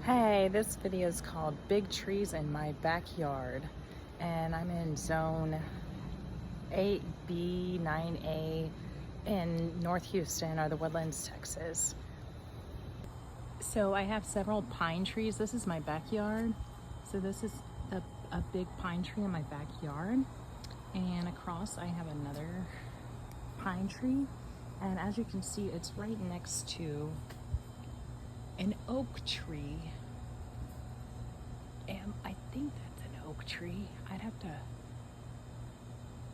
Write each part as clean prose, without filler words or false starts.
Hey, this video is called Big Trees in My Backyard, and I'm in zone 8B, 9A in North Houston, or the Woodlands, Texas. So I have several pine trees. This is my backyard. So this is a big pine tree in my backyard, and across I have another pine tree, and as you can see, it's right next to an oak tree, and I think that's an oak tree. I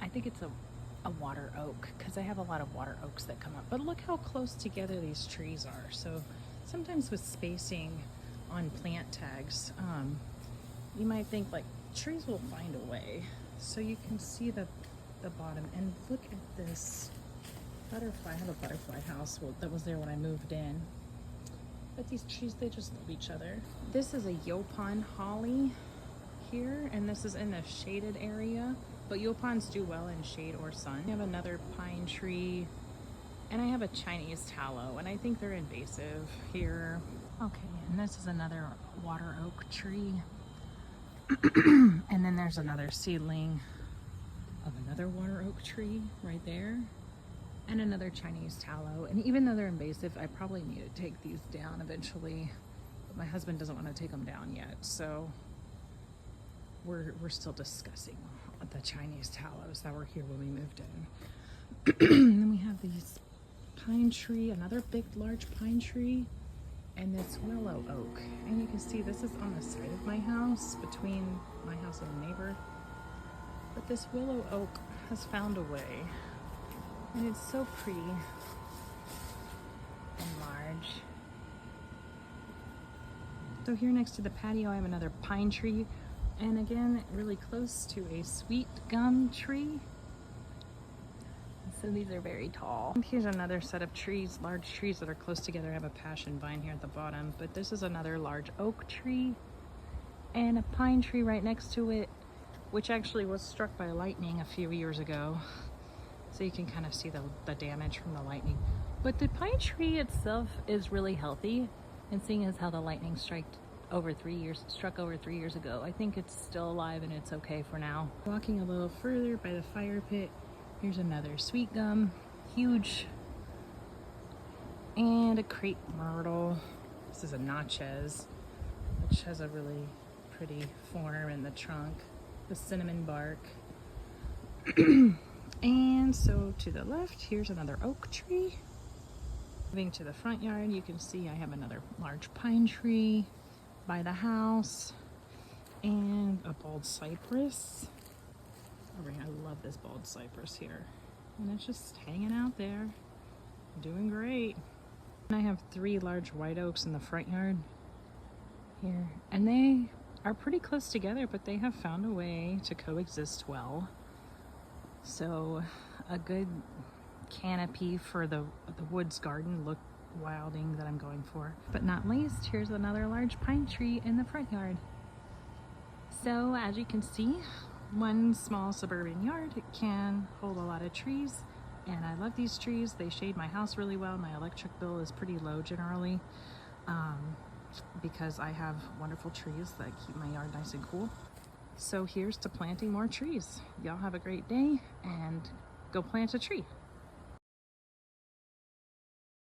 think it's a water oak, because I have a lot of water oaks that come up. But look how close together these trees are. So sometimes with spacing on plant tags, you might think like trees will find a way. So you can see the bottom, and look at this butterfly. I have a butterfly house that was there when I moved in. But these trees, they just love each other. This is a Yaupon holly here, and this is in the shaded area. But Yaupons do well in shade or sun. I have another pine tree, and I have a Chinese tallow, and I think they're invasive here. Okay, and this is another water oak tree. And then there's another seedling of another water oak tree right there, and another Chinese tallow. And even though they're invasive, I probably need to take these down eventually, but my husband doesn't want to take them down yet, so we're still discussing the Chinese tallows that were here when we moved in. And then we have these pine tree, another big large pine tree, and this willow oak. And you can see this is on the side of my house, between my house and the neighbor. But this willow oak has found a way, and it's so pretty and large. So here next to the patio I have another pine tree, and again really close to a sweet gum tree. So these are very tall. And here's another set of trees, large trees that are close together. I have a passion vine here at the bottom, but this is another large oak tree and a pine tree right next to it, which actually was struck by lightning a few years ago. So you can kind of see the damage from the lightning. But the pine tree itself is really healthy, and seeing as how the lightning struck over 3 years ago, I think it's still alive and it's okay for now. Walking a little further by the fire pit, here's another sweet gum, huge, and a crepe myrtle. This is a Natchez, which has a really pretty form in the trunk, the cinnamon bark. And so to the left, here's another oak tree. Moving to the front yard, you can see I have another large pine tree by the house, and a bald cypress. I love this bald cypress here, and it's just hanging out there, doing great. And I have 3 large white oaks in the front yard here, and they are pretty close together, but they have found a way to coexist well. So a good canopy for the woods garden look wilding that I'm going for. But not least, here's another large pine tree in the front yard. So as you can see, one small suburban yard can hold a lot of trees, and I love these trees. They shade my house really well. My electric bill is pretty low generally, because I have wonderful trees that keep my yard nice and cool. So here's to planting more trees. Y'all have a great day, and go plant a tree.